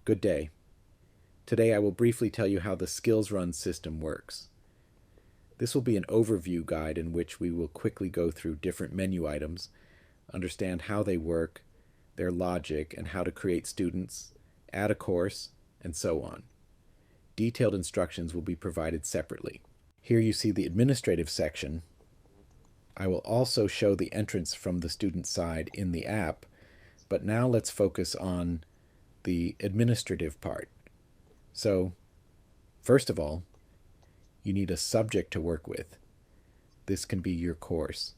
Good day. Today I will briefly tell you how the SkillzRun system works. This will be an overview guide in which we will quickly go through different menu items, understand how they work, their logic, and how to create students, add a course, and so on. Detailed instructions will be provided separately. Here you see the administrative section. I will also show the entrance from the student side in the app, but now let's focus on the administrative part. So, first of all, you need a subject to work with. This can be your course.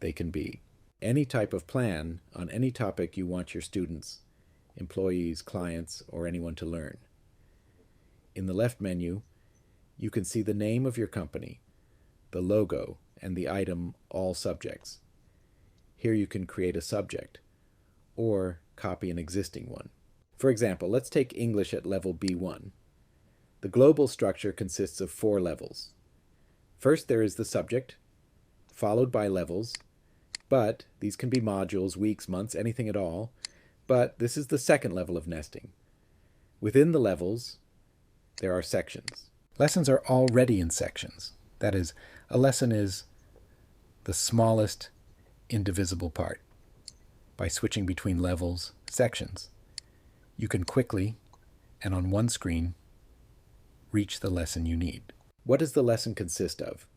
They can be any type of plan on any topic you want your students, employees, clients, or anyone to learn. In the left menu, you can see the name of your company, the logo, and the item All Subjects. Here you can create a subject or copy an existing one. For example, let's take English at level B1. The global structure consists of 4 levels. First, there is the subject, followed by levels, but these can be modules, weeks, months, anything at all, but this is the second level of nesting. Within the levels, there are sections. Lessons are already in sections. That is, a lesson is the smallest indivisible part. By switching between levels, sections, you can quickly, and on one screen, reach the lesson you need. What does the lesson consist of?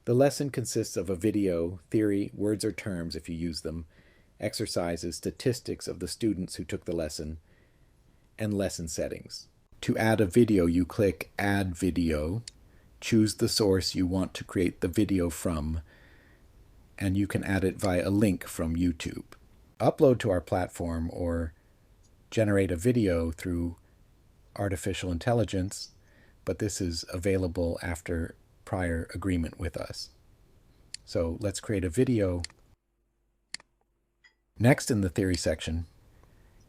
The lesson consists of a video, theory, words or terms if you use them, exercises, statistics of the students who took the lesson, and lesson settings. To add a video, you click Add Video, choose the source you want to create the video from, and you can add it via a link from YouTube. Upload to our platform or generate a video through artificial intelligence, but this is available after prior agreement with us. So let's create a video. Next, in the theory section,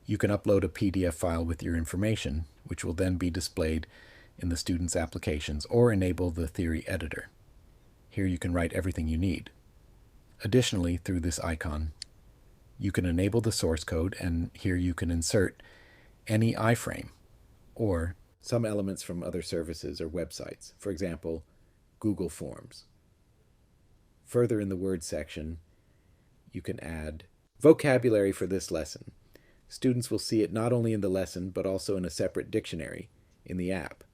you can upload a PDF file with your information, which will then be displayed in the student's applications or enable the theory editor. Here you can write everything you need. Additionally, through this icon, you can enable the source code, and here you can insert any iframe or some elements from other services or websites, for example, Google Forms. Further in the Words section, you can add vocabulary for this lesson. Students will see it not only in the lesson, but also in a separate dictionary in the app.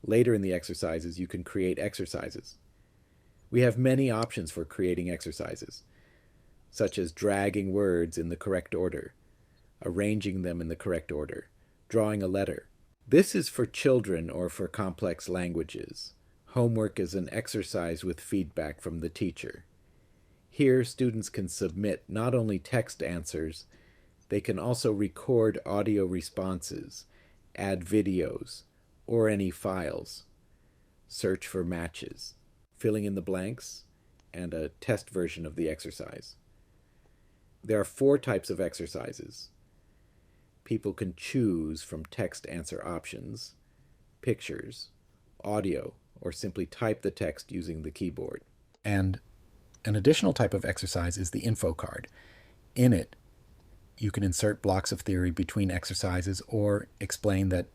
Later in the exercises, you can create exercises. We have many options for creating exercises, such as dragging words in the correct order, arranging them in the correct order, drawing a letter. This is for children or for complex languages. Homework is an exercise with feedback from the teacher. Here, students can submit not only text answers, they can also record audio responses, add videos, or any files, search for matches, filling in the blanks, and a test version of the exercise. There are 4 types of exercises. People can choose from text answer options, pictures, audio, or simply type the text using the keyboard. And an additional type of exercise is the info card. In it, you can insert blocks of theory between exercises or explain that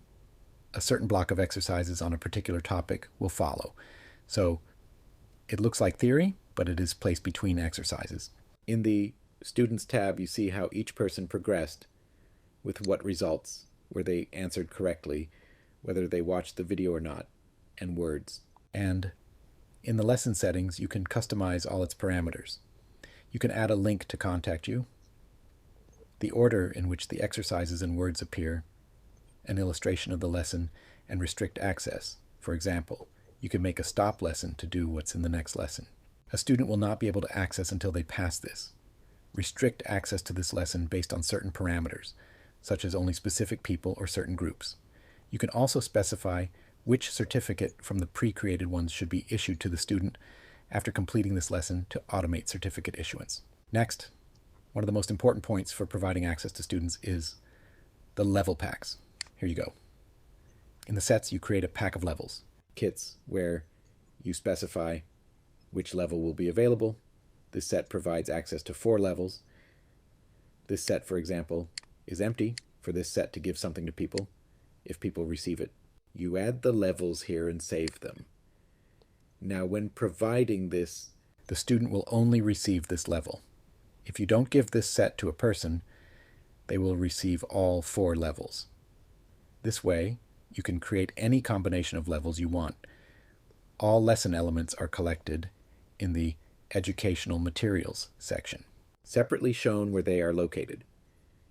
a certain block of exercises on a particular topic will follow. So it looks like theory, but it is placed between exercises. In the Students tab, you see how each person progressed with what results, where they answered correctly, whether they watched the video or not, and words. And in the lesson settings, you can customize all its parameters. You can add a link to contact you, the order in which the exercises and words appear, an illustration of the lesson, and restrict access. For example, you can make a stop lesson to do what's in the next lesson. A student will not be able to access until they pass this. Restrict access to this lesson based on certain parameters, such as only specific people or certain groups. You can also specify which certificate from the pre-created ones should be issued to the student after completing this lesson to automate certificate issuance. Next, one of the most important points for providing access to students is the level packs. Here you go. In the sets, you create a pack of levels, kits, where you specify which level will be available. This set provides access to 4 levels. This set, for example, is empty for this set to give something to people if people receive it. You add the levels here and save them. Now, when providing this, the student will only receive this level. If you don't give this set to a person, they will receive all 4 levels. This way, you can create any combination of levels you want. All lesson elements are collected in the Educational Materials section, separately shown where they are located.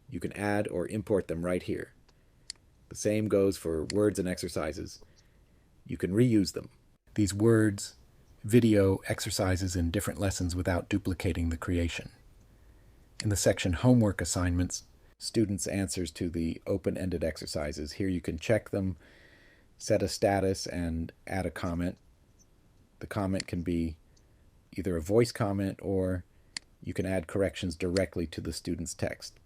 You can add or import them right here. The same goes for words and exercises. You can reuse them. These words, video, exercises in different lessons without duplicating the creation. In the section Homework Assignments, students' answers to the open-ended exercises. Here you can check them, set a status, and add a comment. The comment can be either a voice comment or you can add corrections directly to the student's text.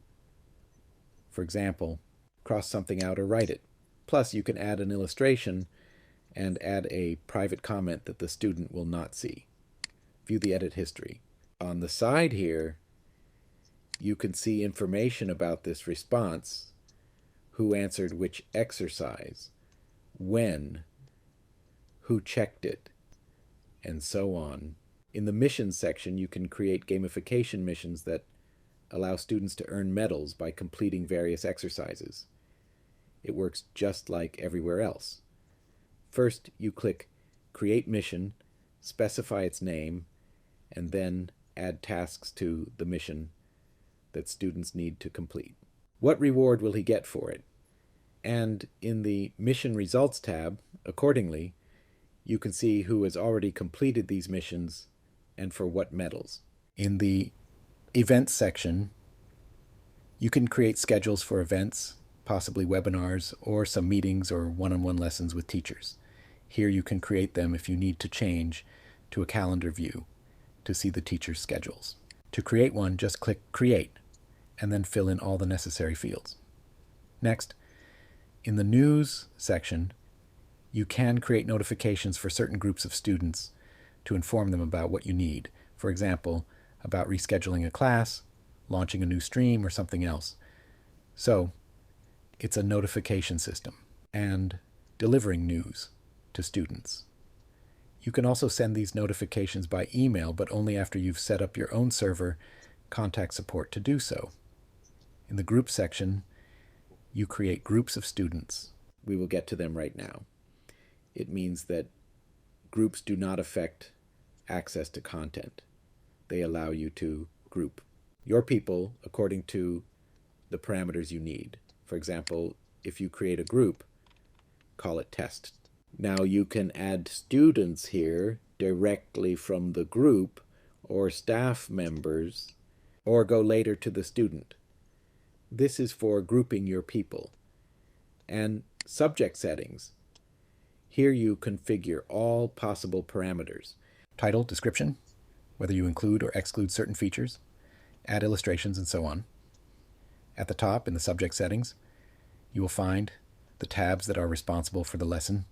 For example, cross something out or write it. Plus, you can add an illustration and add a private comment that the student will not see. View the edit history. On the side here, you can see information about this response, who answered which exercise, when, who checked it, and so on. In the missions section, you can create gamification missions that allow students to earn medals by completing various exercises. It works just like everywhere else. First, you click Create Mission, specify its name, and then add tasks to the mission that students need to complete. What reward will he get for it? And in the Mission Results tab, accordingly, you can see who has already completed these missions and for what medals. In the Events section, you can create schedules for events, possibly webinars, or some meetings or one-on-one lessons with teachers. Here you can create them if you need to change to a calendar view to see the teacher's schedules. To create one, just click Create, and then fill in all the necessary fields. Next, in the News section, you can create notifications for certain groups of students to inform them about what you need. For example, about rescheduling a class, launching a new stream, or something else. So, it's a notification system and delivering news to students. You can also send these notifications by email, but only after you've set up your own server, contact support to do so. In the Group section, you create groups of students. We will get to them right now. It means that groups do not affect access to content. They allow you to group your people according to the parameters you need. For example, if you create a group, call it test. Now you can add students here directly from the group or staff members, or go later to the student. This is for grouping your people. And subject settings. Here you configure all possible parameters. Title, description, whether you include or exclude certain features, add illustrations, and so on. At the top, in the subject settings, you will find the tabs that are responsible for the lesson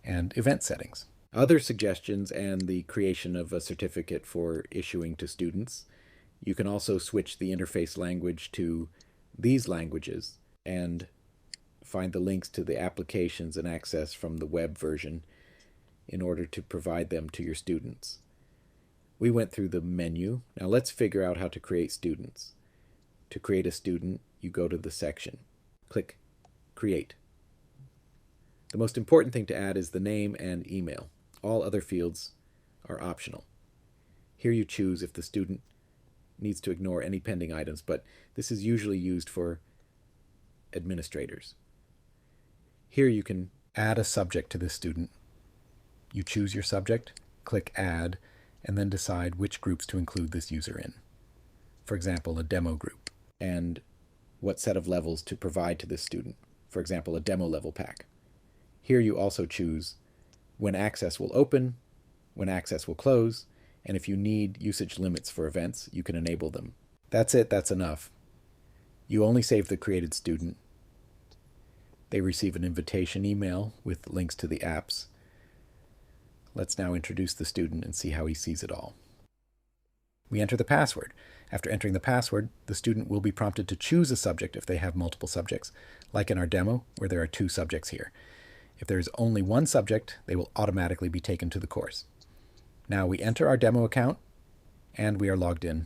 and event settings. Other suggestions and the creation of a certificate for issuing to students. You can also switch the interface language to these languages and find the links to the applications and access from the web version in order to provide them to your students. We went through the menu. Now let's figure out how to create students. To create a student, you go to the section. Click Create. The most important thing to add is the name and email. All other fields are optional. Here you choose if the student needs to ignore any pending items, but this is usually used for administrators. Here you can add a subject to this student. You choose your subject, click Add, and then decide which groups to include this user in. For example, a demo group, and what set of levels to provide to this student. For example, a demo level pack. Here you also choose when access will open, when access will close, and if you need usage limits for events, you can enable them. That's it, that's enough. You only save the created student. They receive an invitation email with links to the apps. Let's now introduce the student and see how he sees it all. We enter the password. After entering the password, the student will be prompted to choose a subject if they have multiple subjects, like in our demo where there are 2 subjects here. If there is only 1 subject, they will automatically be taken to the course. Now we enter our demo account and we are logged in.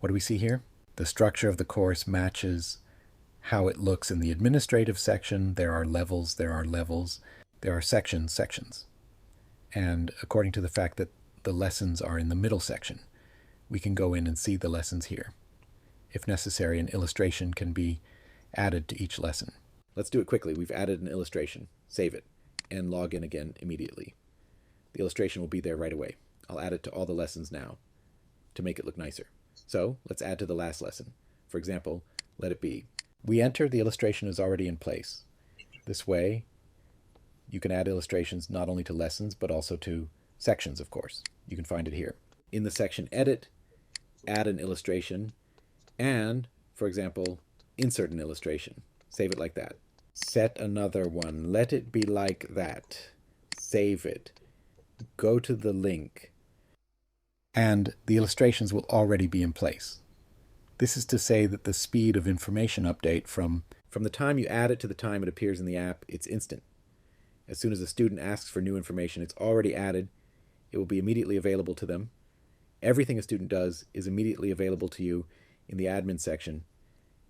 What do we see here? The structure of the course matches how it looks in the administrative section. There are levels, there are sections. And according to the fact that the lessons are in the middle section, we can go in and see the lessons here. If necessary, an illustration can be added to each lesson. Let's do it quickly. We've added an illustration. Save it and log in again immediately. The illustration will be there right away. I'll add it to all the lessons now to make it look nicer. So let's add to the last lesson. For example, let it be. We enter, the illustration is already in place. This way, you can add illustrations not only to lessons, but also to sections, of course. You can find it here. In the section Edit, add an illustration, and, for example, insert an illustration. Save it like that. Set another one. Let it be like that. Save it. Go to the link. And the illustrations will already be in place. This is to say that the speed of information update from the time you add it to the time it appears in the app, it's instant. As soon as a student asks for new information, it's already added. It will be immediately available to them. Everything a student does is immediately available to you in the admin section,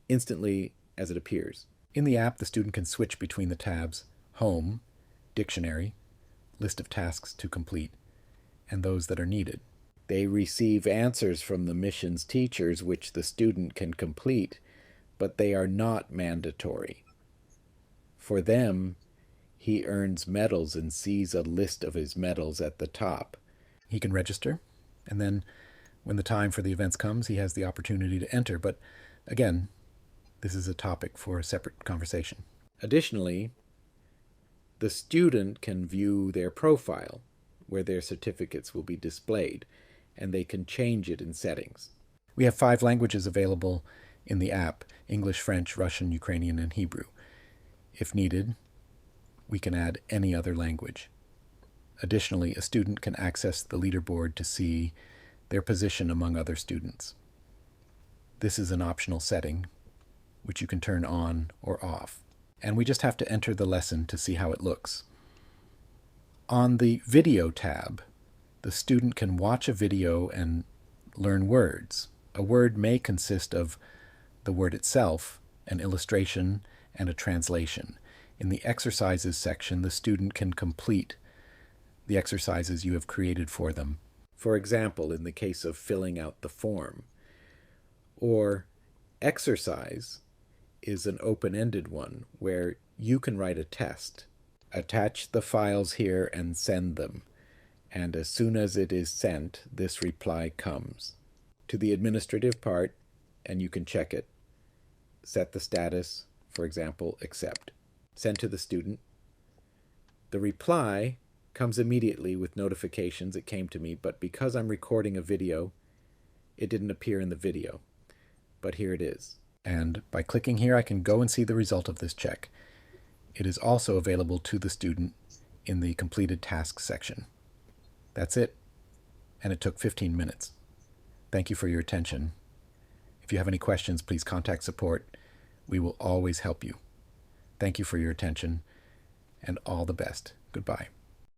instantly as it appears. In the app, the student can switch between the tabs Home, Dictionary, List of tasks to complete, and those that are needed. They receive answers from the missions teachers which the student can complete, but they are not mandatory. For them, he earns medals and sees a list of his medals at the top. He can register, and then when the time for the events comes, he has the opportunity to enter. But again, this is a topic for a separate conversation. Additionally, the student can view their profile, where their certificates will be displayed, and they can change it in settings. We have 5 languages available in the app: English, French, Russian, Ukrainian, and Hebrew. If needed, we can add any other language. Additionally, a student can access the leaderboard to see their position among other students. This is an optional setting, which you can turn on or off. And we just have to enter the lesson to see how it looks. On the Video tab, the student can watch a video and learn words. A word may consist of the word itself, an illustration, and a translation. In the Exercises section, the student can complete the exercises you have created for them. For example, in the case of filling out the form. Or Exercise is an open-ended one where you can write a test, attach the files here and send them. And as soon as it is sent, this reply comes to the administrative part, and you can check it. Set the status, for example, accept. Send to the student. The reply comes immediately with notifications. It came to me, but because I'm recording a video, it didn't appear in the video. But here it is. And by clicking here, I can go and see the result of this check. It is also available to the student in the completed tasks section. That's it, and it took 15 minutes. Thank you for your attention. If you have any questions, please contact support. We will always help you. Thank you for your attention, and all the best. Goodbye.